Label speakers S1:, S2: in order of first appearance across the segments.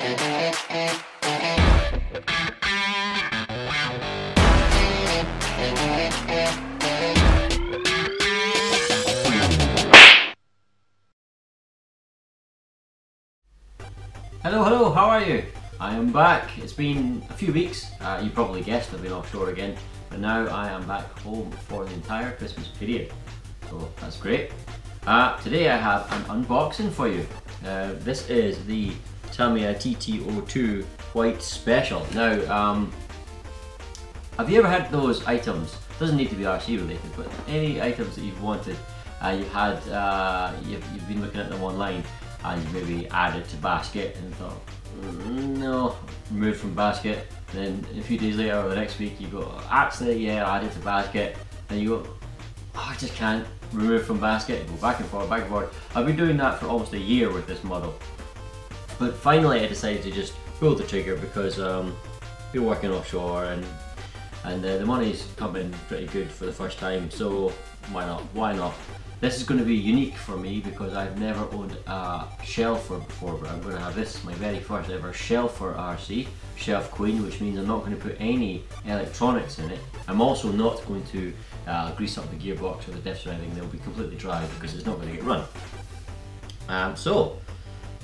S1: Hello, how are you? I am back. It's been a few weeks, you probably guessed I've been offshore again, but now I am back home for the entire Christmas period, so that's great. Today I have an unboxing for you. This is the Tamiya TT-02 White Special. Now, have you ever had those items? Doesn't need to be RC related, but any items that you've wanted, you've been looking at them online, and you maybe added to basket and thought, no, removed from basket. Then a few days later or the next week you go, actually yeah, I added to basket. Then you go, oh, I just can't, remove from basket, go back and forth, back and forth. I've been doing that for almost a year with this model. But finally I decided to just pull the trigger because we're working offshore and the money's coming pretty good for the first time, so why not? Why not? This is going to be unique for me because I've never owned a shelfer before, but I'm going to have this, my very first ever shelfer RC, Shelf Queen, which means I'm not going to put any electronics in it. I'm also not going to grease up the gearbox or the diffs or anything. They'll be completely dry because it's not going to get run.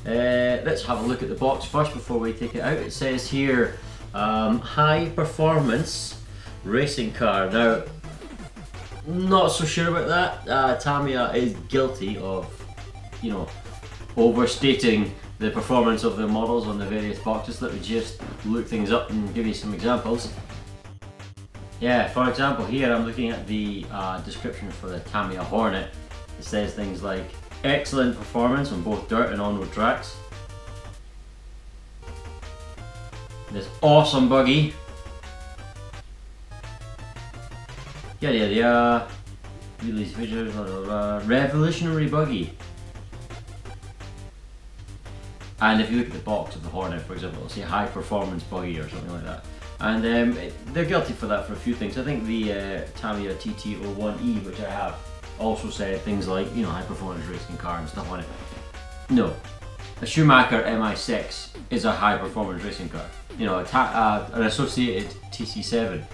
S1: Let's have a look at the box first before we take it out. It says here, high performance racing car. Now, not so sure about that. Tamiya is guilty of, overstating the performance of the models on the various boxes. Let me just look things up and give you some examples. Yeah, for example, here I'm looking at the description for the Tamiya Hornet. It says things like, excellent performance on both dirt and on-road tracks. This awesome buggy. Yada yada yada. Release features, blah, blah, blah. Revolutionary buggy. And if you look at the box of the Hornet, for example, it'll say high performance buggy or something like that. And they're guilty for that for a few things. I think the Tamiya TT-01E, which I have, also said things like, high performance racing car and stuff on it. No. A Schumacher MI6 is a high performance racing car. An associated TC7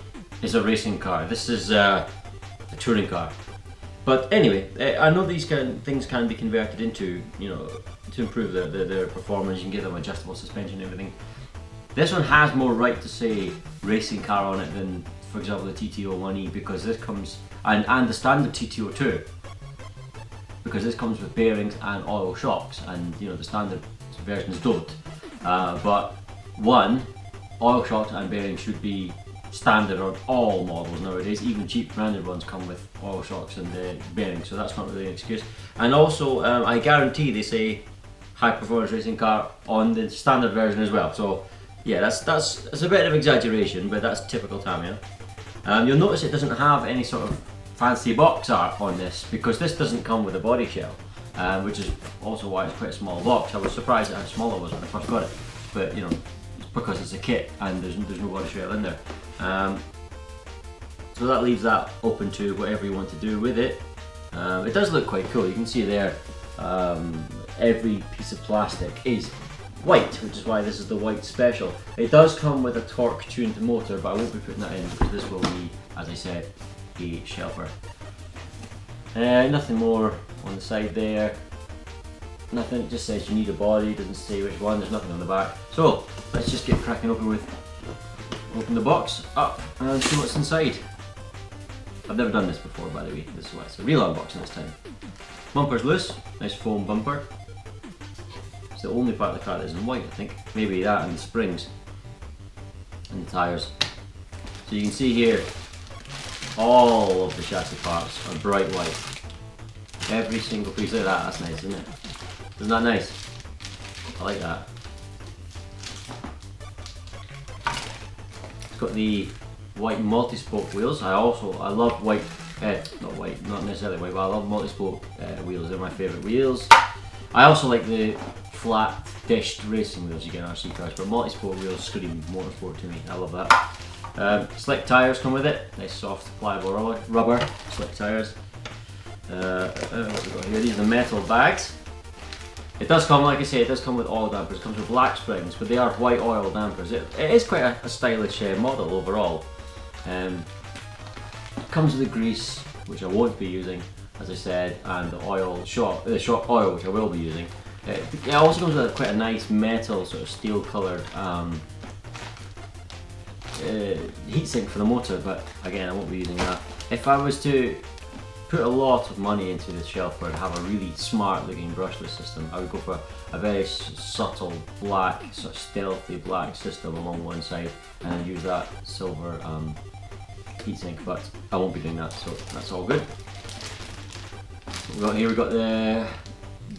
S1: is a racing car. This is a touring car. But anyway, I know these things can be converted into, to improve their performance. You can give them adjustable suspension and everything. This one has more right to say racing car on it than, for example, the TT-01E, because this comes, and the standard TT-02, because this comes with bearings and oil shocks, and the standard versions don't. But one, oil shocks and bearings should be standard on all models nowadays. Even cheap branded ones come with oil shocks and bearings, so that's not really an excuse. And also, I guarantee they say high performance racing car on the standard version as well. So yeah, that's a bit of exaggeration, but that's typical Tamiya. You'll notice it doesn't have any sort of fancy box art on this, because this doesn't come with a body shell, which is also why it's quite a small box. I was surprised at how small it was when I first got it, but it's because it's a kit and there's no body shell in there. So that leaves that open to whatever you want to do with it. It does look quite cool. You can see there, every piece of plastic is white, which is why this is the White Special. It does come with a torque tuned motor, but I won't be putting that in because this will be, as I said, a shelfer. Nothing more on the side there. Nothing, it just says you need a body, doesn't say which one, there's nothing on the back. So let's just get cracking open the box up and see what's inside. I've never done this before, by the way. This is why it's a real unboxing this time. Bumper's loose, nice foam bumper. It's the only part of the car that is in white, I think. Maybe that and the springs and the tyres. So you can see here, all of the chassis parts are bright white. Every single piece like that, that's nice, isn't it? Isn't that nice? I like that. It's got the white multi-spoke wheels. I love white, not necessarily white, but I love multi-spoke wheels. They're my favourite wheels. I also like the flat dished racing wheels you get in RC cars, but multi-sport wheels scream motorsport to me. I love that. Slick tyres come with it. Nice soft pliable rubber slick tyres. What have we got here? These are the metal bags. It does come, like I say, it does come with oil dampers. It comes with black springs, but they are white oil dampers. It is quite a stylish model overall. Comes with the grease, which I won't be using, as I said, and the oil shop oil, which I will be using. It also comes with quite a nice metal, sort of steel coloured heatsink for the motor, but again I won't be using that. If I was to put a lot of money into this shelf where I'd have a really smart looking brushless system, I would go for a very subtle black, sort of stealthy black system along one side and then use that silver heatsink, but I won't be doing that, so that's all good. We've got the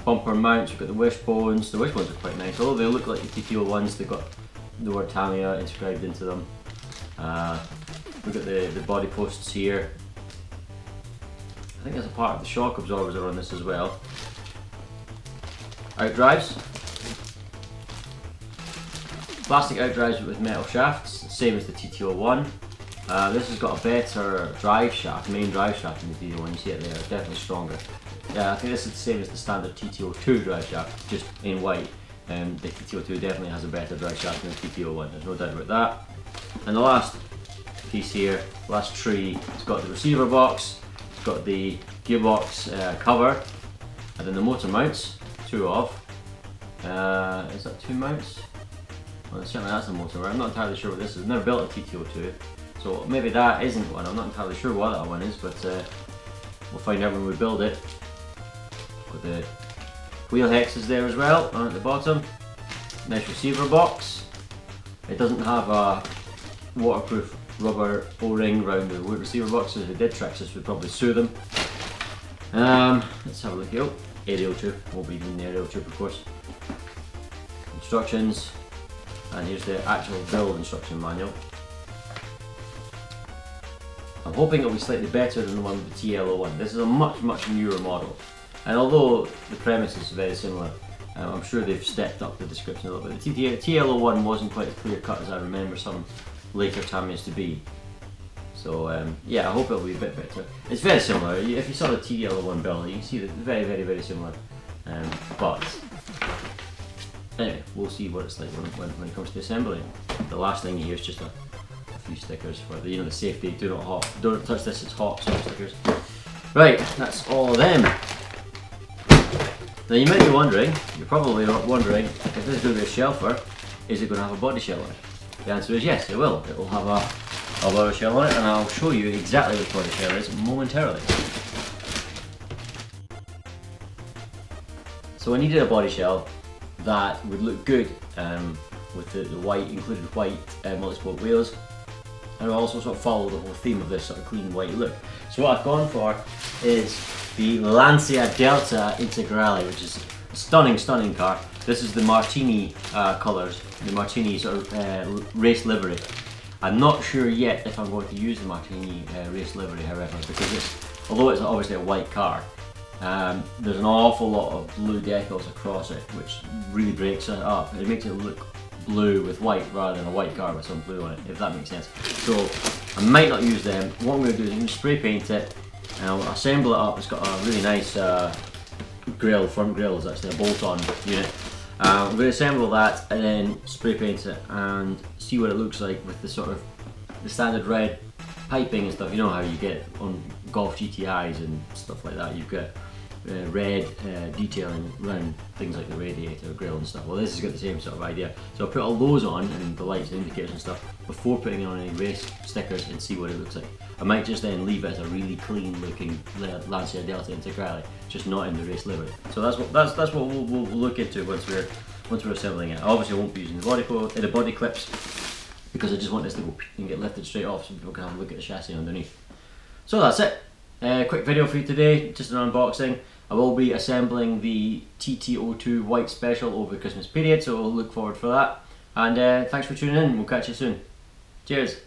S1: bumper mounts, we've got the wishbones. The wishbones are quite nice, although they look like the TT-01s, they've got the word Tamiya inscribed into them. We've got the body posts here. I think as a part of the shock absorbers are on this as well. Outdrives. Plastic outdrives with metal shafts, same as the TT-01. This has got a better drive shaft, main drive shaft than the TT-01. You see it there, it's definitely stronger. Yeah, I think this is the same as the standard TT-02 drive shaft, just in white. The TT-02 definitely has a better drive shaft than the TT-01, there's no doubt about that. And the last piece here, last tree, it's got the receiver box, it's got the gearbox cover, and then the motor mounts, two of. Is that two mounts? Well, certainly that's the motor. I'm not entirely sure what this is. I've never built a TT-02, so maybe that isn't one. I'm not entirely sure what that one is, but we'll find out when we build it. Got the wheel hexes there as well, down at the bottom. Nice receiver box. It doesn't have a waterproof rubber O-ring around the receiver box, so if it did tricks this would probably sue them. Let's have a look here. Aerial tube, won't be using the aerial tube of course. Instructions, and here's the actual build instruction manual. I'm hoping it'll be slightly better than the one with the TL-01. This is a much newer model, and although the premise is very similar, I'm sure they've stepped up the description a little bit. The TL-01 wasn't quite as clear cut as I remember some later Tamiyas to be. So yeah, I hope it'll be a bit better. It's very similar. If you saw the TL-01 build, you can see that they're very similar. But anyway, we'll see what it's like when it comes to assembly. The last thing here is just a few stickers for the the safety. Don't touch this, it's hot sort of stickers. Right, that's all of them. Now you might be wondering, you're probably not wondering, if this is going to be a shelfer, is it going to have a body shell on it? The answer is yes, it will. It will have a body shell on it, and I'll show you exactly what the body shell is momentarily. So I needed a body shell that would look good with the white, included white multi-spoke wheels, and also sort of follow the whole theme of this sort of clean white look. So what I've gone for is the Lancia Delta Integrale, which is a stunning car. This is the Martini colours, the Martini sort of race livery. I'm not sure yet if I'm going to use the Martini race livery, however, because although it's obviously a white car, there's an awful lot of blue decals across it, which really breaks it up. It makes it look blue with white rather than a white car with some blue on it, if that makes sense. So I might not use them. What I'm going to do is I'm going to spray paint it and I'll assemble it up. It's got a really nice grille, front grille is actually a bolt-on unit. I'm going to assemble that and then spray paint it and see what it looks like with the sort of the standard red piping and stuff. You know how you get on Golf GTIs and stuff like that. You've got red detailing around things like the radiator, grille and stuff. Well, this has got the same sort of idea. So I'll put all those on and the lights and indicators and stuff before putting on any race stickers and see what it looks like. I might just then leave it as a really clean looking Lancia Delta Integrale, just not in the race livery. So that's what we'll look into once we're assembling it. I obviously won't be using the body clips because I just want this to go and get lifted straight off so people can have a look at the chassis underneath. So that's it. Quick video for you today, just an unboxing. I will be assembling the TT-02 White Special over the Christmas period, so we'll look forward for that. And thanks for tuning in, we'll catch you soon. Cheers!